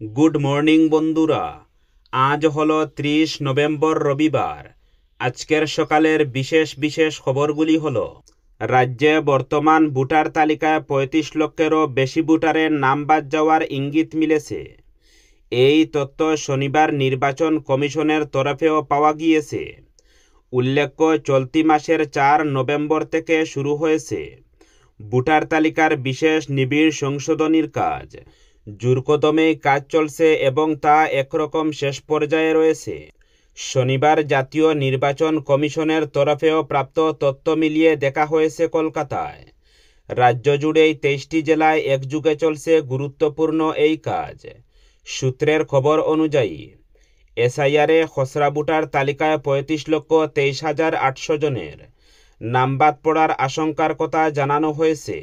Good morning বন্ধুরা, আজ হলো 30 নভেম্বর রবিবার। আজকের সকালের বিশেষ বিশেষ খবরগুলি হলো: রাজ্যে বর্তমান ভোটার তালিকায় 35 লক্ষেরও বেশি ভোটারের নাম বাদ যাওয়ার ইঙ্গিত মিলেছে। এই তথ্য শনিবার নির্বাচন কমিশনের তরফেও পাওয়া গিয়েছে। উল্লেখ্য, চলতি মাসের 4 নভেম্বর থেকে শুরু হয়েছে ভোটার তালিকার বিশেষ নিবিড় সংশোধনীর কাজ। জোরকদমে কাজ চলছে এবং তা একরকম শেষ পর্যায়ে রয়েছে। শনিবার জাতীয় নির্বাচন কমিশনের তরফেও প্রাপ্ত তথ্য মিলিয়ে দেখা হয়েছে কলকাতায় রাজ্য জুড়েই 23টি জেলায় একযুগে চলছে গুরুত্বপূর্ণ এই কাজ। সূত্রের খবর অনুযায়ী এসআইআরে খসড়া ভোটার তালিকায় 35,23,800 জনের নাম বাদ পড়ার আশঙ্কার কথা জানানো হয়েছে।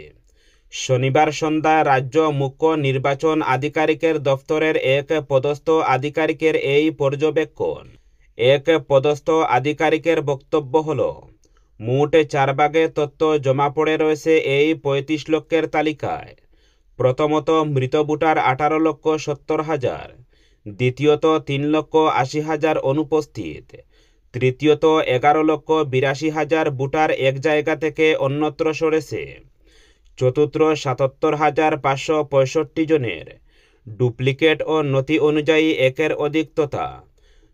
শনিবার সন্ধ্যায় রাজ্য মুখ্য নির্বাচন আধিকারিকের দফতরের এক পদস্থ আধিকারিকের এই পর্যবেক্ষণ। এক পদস্থ আধিকারিকের বক্তব্য হল, মোট 4 ভাগে তথ্য জমা পড়ে রয়েছে এই 35 লক্ষের তালিকায়। প্রথমত, মৃত ভোটার 18,70,000। দ্বিতীয়ত, 3,80,000 অনুপস্থিত। তৃতীয়ত, 11,82,000 ভোটার এক জায়গা থেকে অন্যত্র সরেছে। চতুর্থ, 77,565 জনের ডুপ্লিকেট ও নথি অনুযায়ী একের অধিক তথা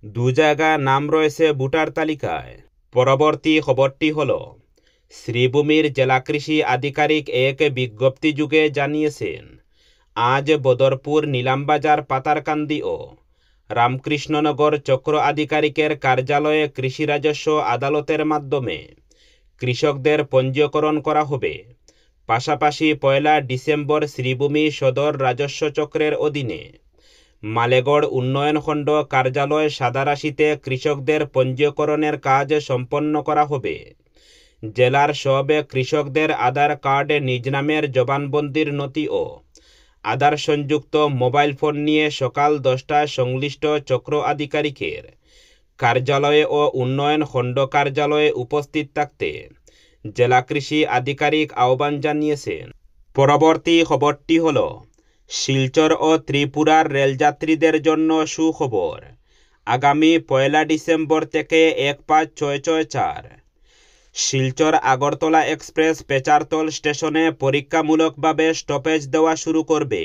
2 জায়গা নাম রয়েছে ভোটার তালিকায়। পরবর্তী খবরটি হল, শ্রীভূমির জেলা কৃষি আধিকারিক এক বিজ্ঞপ্তি যুগে জানিয়েছেন, আজ বদরপুর, নীলামবাজার, পাতারকান্দি ও রামকৃষ্ণনগর চক্র আধিকারিকের কার্যালয়ে কৃষি রাজস্ব আদালতের মাধ্যমে কৃষকদের পঞ্জীকরণ করা হবে। পাশাপাশি 1 ডিসেম্বর শ্রীভূমি সদর রাজস্ব চক্রের অধীনে মালেগড় উন্নয়ন খণ্ড কার্যালয় সাদারাশিতে কৃষকদের পঞ্জীকরণের কাজ সম্পন্ন করা হবে। জেলার সব কৃষকদের আধার কার্ডে নিজ নামের জবানবন্দির নথি ও আধার সংযুক্ত মোবাইল ফোন নিয়ে সকাল 10টায় সংশ্লিষ্ট চক্র আধিকারিকের কার্যালয়ে ও উন্নয়ন খণ্ড কার্যালয়ে উপস্থিত থাকতে জেলা কৃষি আধিকারিক আহ্বান জানিয়েছেন। পরবর্তী খবরটি হল, শিলচর ও ত্রিপুরার রেলযাত্রীদের জন্য সুখবর। আগামী 1 ডিসেম্বর থেকে 1564 শিলচর আগরতলা এক্সপ্রেস পেচারতল স্টেশনে পরীক্ষামূলকভাবে স্টপেজ দেওয়া শুরু করবে।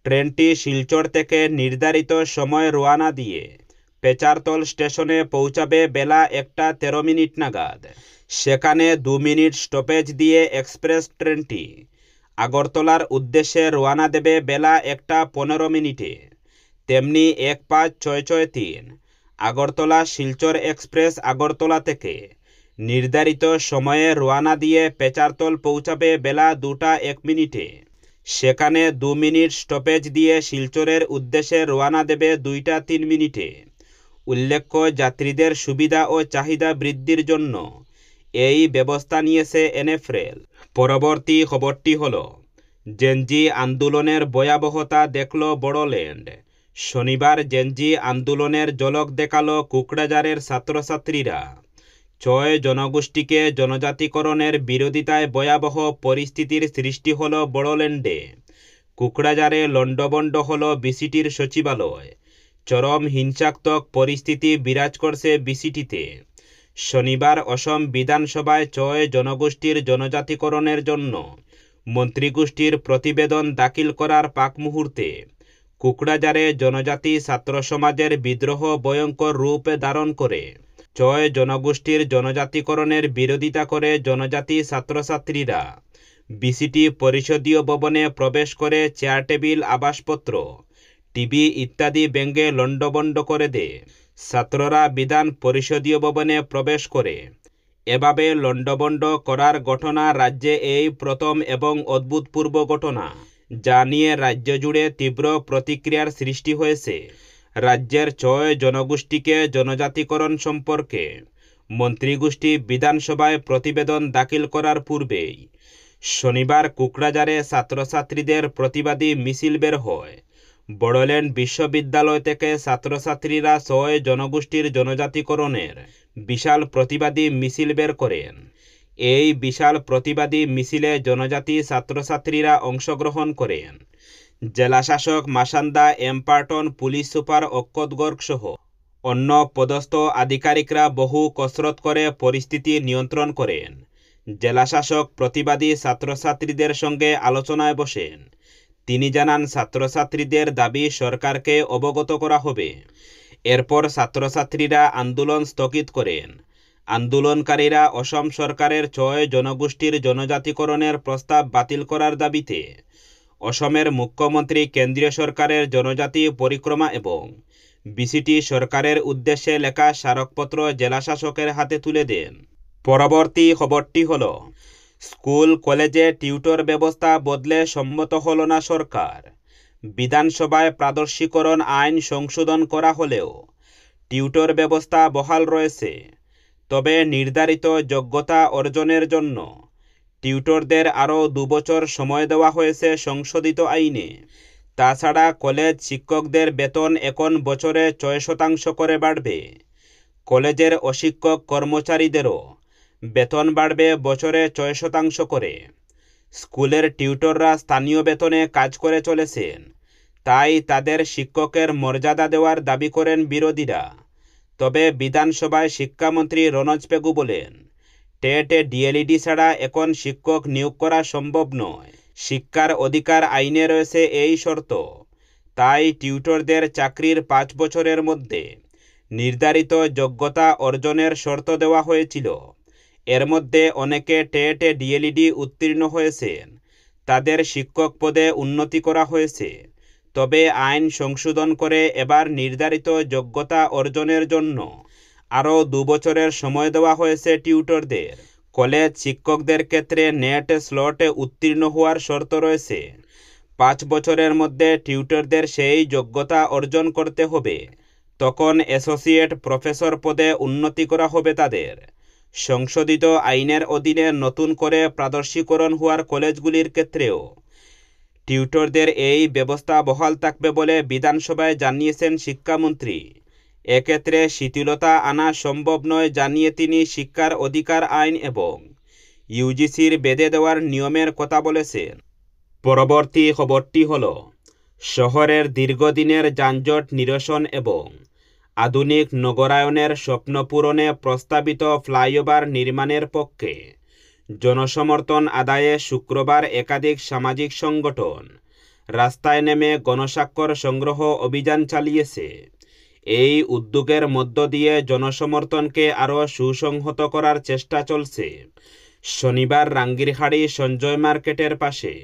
ট্রেনটি শিলচর থেকে নির্ধারিত সময় রওনা দিয়ে পেচারতল স্টেশনে পৌঁছাবে বেলা 1:13 নাগাদ। সেখানে 2 মিনিট স্টপেজ দিয়ে এক্সপ্রেস ট্রেনটি আগরতলার উদ্দেশ্যে রওনা দেবে বেলা 1:15। তেমনি 1563 আগরতলা শিলচর এক্সপ্রেস আগরতলা থেকে নির্ধারিত সময়ে রওনা দিয়ে পেচারতল পৌঁছাবে বেলা 2:01। সেখানে 2 মিনিট স্টপেজ দিয়ে শিলচরের উদ্দেশ্যে রওনা দেবে 2:03। উল্লেখ্য, যাত্রীদের সুবিধা ও চাহিদা বৃদ্ধির জন্য এই ব্যবস্থা নিয়েছে এনএফরেল। পরবর্তী খবরটি হল, জেনজি আন্দোলনের ভয়াবহতা দেখল বড়োল্যান্ড। শনিবার জেনজি আন্দোলনের ঝলক দেখালো কুকড়াঝাড়ের ছাত্রছাত্রীরা। 6 জনগোষ্ঠীকে জনজাতিকরণের বিরোধিতায় ভয়াবহ পরিস্থিতির সৃষ্টি হল বড়োল্যান্ডে। কুকড়াঝাড়ে লণ্ডভণ্ড হল বিসিটির সচিবালয়। চরম হিংসাত্মক পরিস্থিতি বিরাজ করছে বিসিটিতে। শনিবার অসম বিধানসভায় 6 জনগোষ্ঠীর জনজাতিকরণের জন্য মন্ত্রীগোষ্ঠীর প্রতিবেদন দাখিল করার পাক মুহূর্তে কুকড়াঝাড়ে জনজাতি ছাত্র সমাজের বিদ্রোহ ভয়ঙ্কর রূপ ধারণ করে। 6 জনগোষ্ঠীর জনজাতিকরণের বিরোধিতা করে জনজাতি ছাত্রছাত্রীরা বিসিটি পরিষদীয় ভবনে প্রবেশ করে চেয়ার টেবিল, আসবাবপত্র, টিভি ইত্যাদি ভেঙে লণ্ডভণ্ড করে দেয়। ছাত্ররা বিধান পরিষদীয় ভবনে প্রবেশ করে এভাবে লণ্ডভণ্ড করার ঘটনা রাজ্যে এই প্রথম এবং অভূতপূর্ব ঘটনা, যা নিয়ে রাজ্য জুড়ে তীব্র প্রতিক্রিয়ার সৃষ্টি হয়েছে। রাজ্যের 6 জনগোষ্ঠীকে জনজাতিকরণ সম্পর্কে মন্ত্রীগোষ্ঠী বিধানসভায় প্রতিবেদন দাখিল করার পূর্বেই শনিবার কুকড়াঝাড়ে ছাত্রছাত্রীদের প্রতিবাদী মিছিল বের হয়। বড়োল্যান্ড বিশ্ববিদ্যালয় থেকে ছাত্রছাত্রীরা 6 জনগোষ্ঠীর জনজাতিকরণের বিশাল প্রতিবাদী মিছিল বের করেন। এই বিশাল প্রতিবাদী মিছিলে জনজাতি ছাত্রছাত্রীরা অংশগ্রহণ করেন। জেলাশাসক মাসান্দা এম পার্টন, পুলিশ সুপার অক্ষত গর্গ সহ অন্য পদস্থ আধিকারিকরা বহু কসরত করে পরিস্থিতি নিয়ন্ত্রণ করেন। জেলাশাসক প্রতিবাদী ছাত্রছাত্রীদের সঙ্গে আলোচনায় বসেন। তিনি জানান, ছাত্রছাত্রীদের দাবি সরকারকে অবগত করা হবে। এরপর ছাত্রছাত্রীরা আন্দোলন স্থগিত করেন। আন্দোলনকারীরা অসম সরকারের ৬ জনগোষ্ঠীর জনজাতিকরণের প্রস্তাব বাতিল করার দাবিতে অসমের মুখ্যমন্ত্রী কেন্দ্রীয় সরকারের জনজাতি পরিক্রমা এবং বিসিটি সরকারের উদ্দেশ্যে লেখা স্মারকপত্র জেলাশাসকের হাতে তুলে দেন। পরবর্তী খবরটি হল, স্কুল কলেজে টিউটর ব্যবস্থা বদলে সম্মত হল না সরকার। বিধানসভায় প্রাদেশিকরণ আইন সংশোধন করা হলেও টিউটর ব্যবস্থা বহাল রয়েছে। তবে নির্ধারিত যোগ্যতা অর্জনের জন্য টিউটরদের আরও 2 বছর সময় দেওয়া হয়েছে সংশোধিত আইনে। তাছাড়া কলেজ শিক্ষকদের বেতন এখন বছরে 6% করে বাড়বে। কলেজের অশিক্ষক কর্মচারীদেরও বেতন বাড়বে বছরে 6% করে। স্কুলের টিউটররা স্থানীয় বেতনে কাজ করে চলেছেন, তাই তাদের শিক্ষকের মর্যাদা দেওয়ার দাবি করেন বিরোধীরা। তবে বিধানসভায় শিক্ষামন্ত্রী রনজ পেগু বলেন, টেটে ডিএলইডি ছাড়া এখন শিক্ষক নিয়োগ করা সম্ভব নয়। শিক্ষার অধিকার আইনে রয়েছে এই শর্ত। তাই টিউটরদের চাকরির 5 বছরের মধ্যে নির্ধারিত যোগ্যতা অর্জনের শর্ত দেওয়া হয়েছিল। এর মধ্যে অনেকে টেটে ডিএলইডি উত্তীর্ণ হয়েছেন, তাদের শিক্ষক পদে উন্নতি করা হয়েছে। তবে আইন সংশোধন করে এবার নির্ধারিত যোগ্যতা অর্জনের জন্য আরও 2 বছরের সময় দেওয়া হয়েছে টিউটরদের। কলেজ শিক্ষকদের ক্ষেত্রে নেট স্লটে উত্তীর্ণ হওয়ার শর্ত রয়েছে। 5 বছরের মধ্যে টিউটরদের সেই যোগ্যতা অর্জন করতে হবে। তখন অ্যাসোসিয়েট প্রফেসর পদে উন্নতি করা হবে তাদের। সংশোধিত আইনের অধীনে নতুন করে প্রাদেশিকরণ হওয়ার কলেজগুলির ক্ষেত্রেও টিউটরদের এই ব্যবস্থা বহাল থাকবে বলে বিধানসভায় জানিয়েছেন শিক্ষামন্ত্রী। এক্ষেত্রে শিথিলতা আনা সম্ভব নয় জানিয়ে তিনি শিক্ষার অধিকার আইন এবং ইউজিসির বেঁধে দেওয়ার নিয়মের কথা বলেছেন। পরবর্তী খবরটি হল, শহরের দীর্ঘদিনের যানজট নিরসন এবং আধুনিক নগরায়নের স্বপ্ন পূরণে প্রস্তাবিত ফ্লাইওভার নির্মাণের পক্ষে জনসমর্থন আদায়ে শুক্রবার একাধিক সামাজিক সংগঠন রাস্তায় নেমে গণস্বাক্ষর সংগ্রহ অভিযান চালিয়েছে। এই উদ্যোগের মধ্য দিয়ে জনসমর্থনকে আরও সুসংহত করার চেষ্টা চলছে। শনিবার রাঙ্গিরহাড়ি সঞ্জয় মার্কেটের পাশে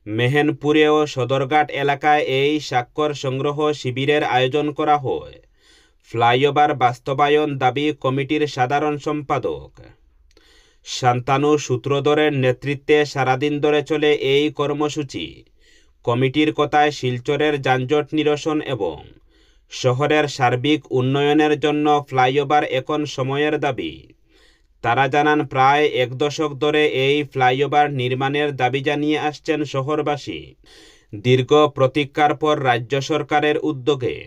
মেহেনপুরে ও সদরঘাট এলাকায় এই স্বাক্ষর সংগ্রহ শিবিরের আয়োজন করা হয়। ফ্লাইওভার বাস্তবায়ন দাবি কমিটির সাধারণ সম্পাদক শান্তানু সূত্রধরের নেতৃত্বে সারাদিন ধরে চলে এই কর্মসূচি। কমিটির কথায়, শিলচরের যানজট নিরসন এবং শহরের সার্বিক উন্নয়নের জন্য ফ্লাইওভার এখন সময়ের দাবি। তারা জানান, প্রায় 1 দশক ধরে এই ফ্লাইওভার নির্মাণের দাবি জানিয়ে আসছেন শহরবাসী। দীর্ঘ প্রতীক্ষার পর রাজ্য সরকারের উদ্যোগে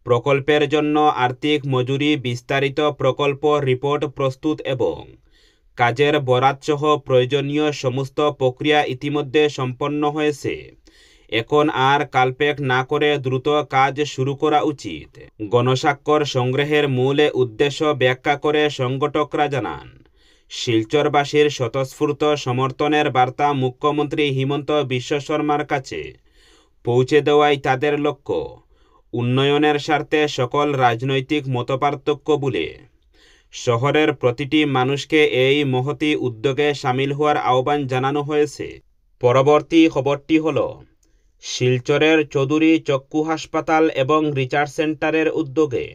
প্রকল্পের জন্য আর্থিক মজুরি, বিস্তারিত প্রকল্প রিপোর্ট প্রস্তুত এবং কাজের বরাতসহ প্রয়োজনীয় সমস্ত প্রক্রিয়া ইতিমধ্যে সম্পন্ন হয়েছে। এখন আর কালপেক না করে দ্রুত কাজ শুরু করা উচিত। গণস্বাক্ষর সংগ্রহের মূল উদ্দেশ্য ব্যাখ্যা করে সংগঠকরা জানান, শিলচরবাসীর স্বতঃস্ফূর্ত সমর্থনের বার্তা মুখ্যমন্ত্রী হিমন্ত বিশ্ব শর্মার কাছে পৌঁছে দেওয়াই তাদের লক্ষ্য। উন্নয়নের স্বার্থে সকল রাজনৈতিক মতপার্থক্য ভুলে শহরের প্রতিটি মানুষকে এই মহতী উদ্যোগে সামিল হওয়ার আহ্বান জানানো হয়েছে। পরবর্তী খবরটি হল, শিলচরের চৌধুরী চক্ষু হাসপাতাল এবং রিসার্চ সেন্টারের উদ্যোগে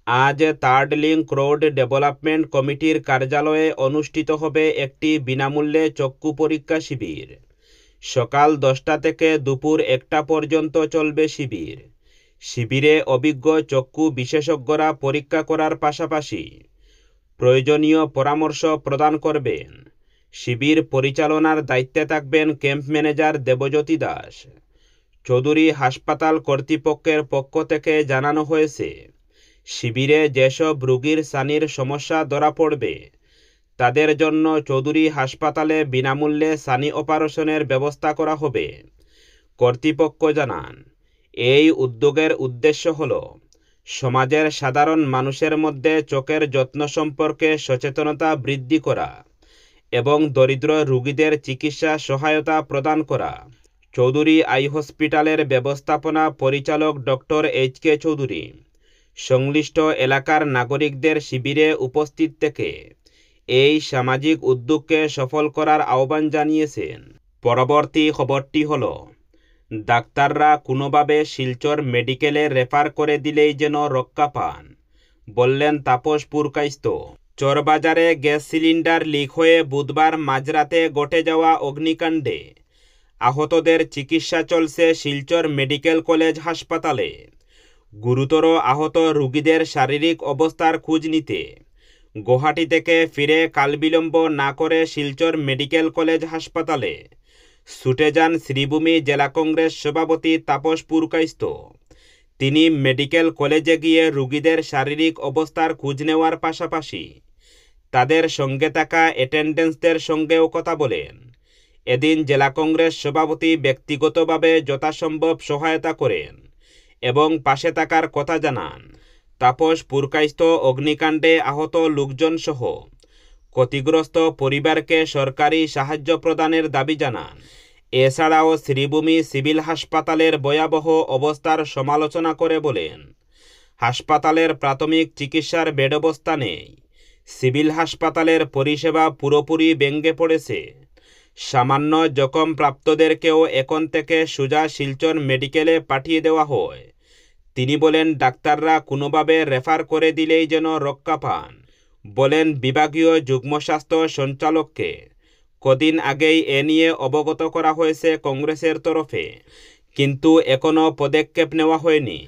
আজ থার্ড লিঙ্ক রোড ডেভেলপমেন্ট কমিটির কার্যালয়ে অনুষ্ঠিত হবে একটি বিনামূল্যে চক্ষু পরীক্ষা শিবির। সকাল 10টা থেকে দুপুর 1টা পর্যন্ত চলবে শিবির। শিবিরে অভিজ্ঞ চক্ষু বিশেষজ্ঞরা পরীক্ষা করার পাশাপাশি প্রয়োজনীয় পরামর্শ প্রদান করবেন। শিবির পরিচালনার দায়িত্বে থাকবেন ক্যাম্প ম্যানেজার দেবজ্যোতি দাস। চৌধুরী হাসপাতাল কর্তৃপক্ষের পক্ষ থেকে জানানো হয়েছে, শিবিরে যেসব রোগীর ছানির সমস্যা ধরা পড়বে তাদের জন্য চৌধুরী হাসপাতালে বিনামূল্যে ছানি অপারেশনের ব্যবস্থা করা হবে। কর্তৃপক্ষ জানান, এই উদ্যোগের উদ্দেশ্য হল সমাজের সাধারণ মানুষের মধ্যে চোখের যত্ন সম্পর্কে সচেতনতা বৃদ্ধি করা এবং দরিদ্র রোগীদের চিকিৎসা সহায়তা প্রদান করা। চৌধুরী আই হসপিটালের ব্যবস্থাপনা পরিচালক ডক্টর এইচ.কে. চৌধুরী সংশ্লিষ্ট এলাকার নাগরিকদের শিবিরে উপস্থিত থেকে এই সামাজিক উদ্যোগকে সফল করার আহ্বান জানিয়েছেন। পরবর্তী খবরটি হল, ডাক্তাররা কোনোভাবে শিলচর মেডিকেলে রেফার করে দিলেই যেন রক্ষা পান, বললেন তাপস পুরকাইস্ত। চরবাজারে গ্যাস সিলিন্ডার লিক হয়ে বুধবার মাঝরাতে ঘটে যাওয়া অগ্নিকাণ্ডে আহতদের চিকিৎসা চলছে শিলচর মেডিকেল কলেজ হাসপাতালে। গুরুতর আহত রোগীদের শারীরিক অবস্থার খোঁজ নিতে গুয়াহাটি থেকে ফিরে কালবিলম্ব না করে শিলচর মেডিকেল কলেজ হাসপাতালে ছুটে যান শ্রীভূমি জেলা কংগ্রেস সভাপতি তাপস পুরকাইস্ত। তিনি মেডিকেল কলেজে গিয়ে রোগীদের শারীরিক অবস্থার খোঁজ নেওয়ার পাশাপাশি তাদের সঙ্গে থাকা অ্যাটেন্ডেন্টদের সঙ্গেও কথা বলেন। এদিন জেলা কংগ্রেস সভাপতি ব্যক্তিগতভাবে যথাসম্ভব সহায়তা করেন এবং পাশে থাকার কথা জানান। তাপস পুরকাইস্ত অগ্নিকাণ্ডে আহত লোকজন সহ ক্ষতিগ্রস্ত পরিবারকে সরকারি সাহায্য প্রদানের দাবি জানান। এছাড়াও শ্রীভূমি সিভিল হাসপাতালের ভয়াবহ অবস্থার সমালোচনা করে বলেন, হাসপাতালের প্রাথমিক চিকিৎসার বেড অবস্থা নেই। সিভিল হাসপাতালের পরিষেবা পুরোপুরি ভেঙে পড়েছে। সামান্য জখম প্রাপ্তদেরকেও এখন থেকে সোজা শিলচর মেডিকেলে পাঠিয়ে দেওয়া হয়। তিনি বলেন, ডাক্তাররা কোনোভাবে রেফার করে দিলেই যেন রক্ষা পান। বলেন, বিভাগীয় যুগ্ম স্বাস্থ্য সঞ্চালককে কদিন আগেই এ নিয়ে অবগত করা হয়েছে কংগ্রেসের তরফে, কিন্তু এখনও পদক্ষেপ নেওয়া হয়নি।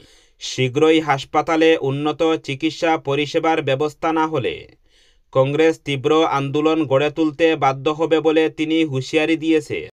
শীঘ্রই হাসপাতালে উন্নত চিকিৎসা পরিষেবার ব্যবস্থা না হলে কংগ্রেস তীব্র আন্দোলন গড়ে তুলতে বাধ্য হবে বলে তিনি হুঁশিয়ারি দিয়েছে।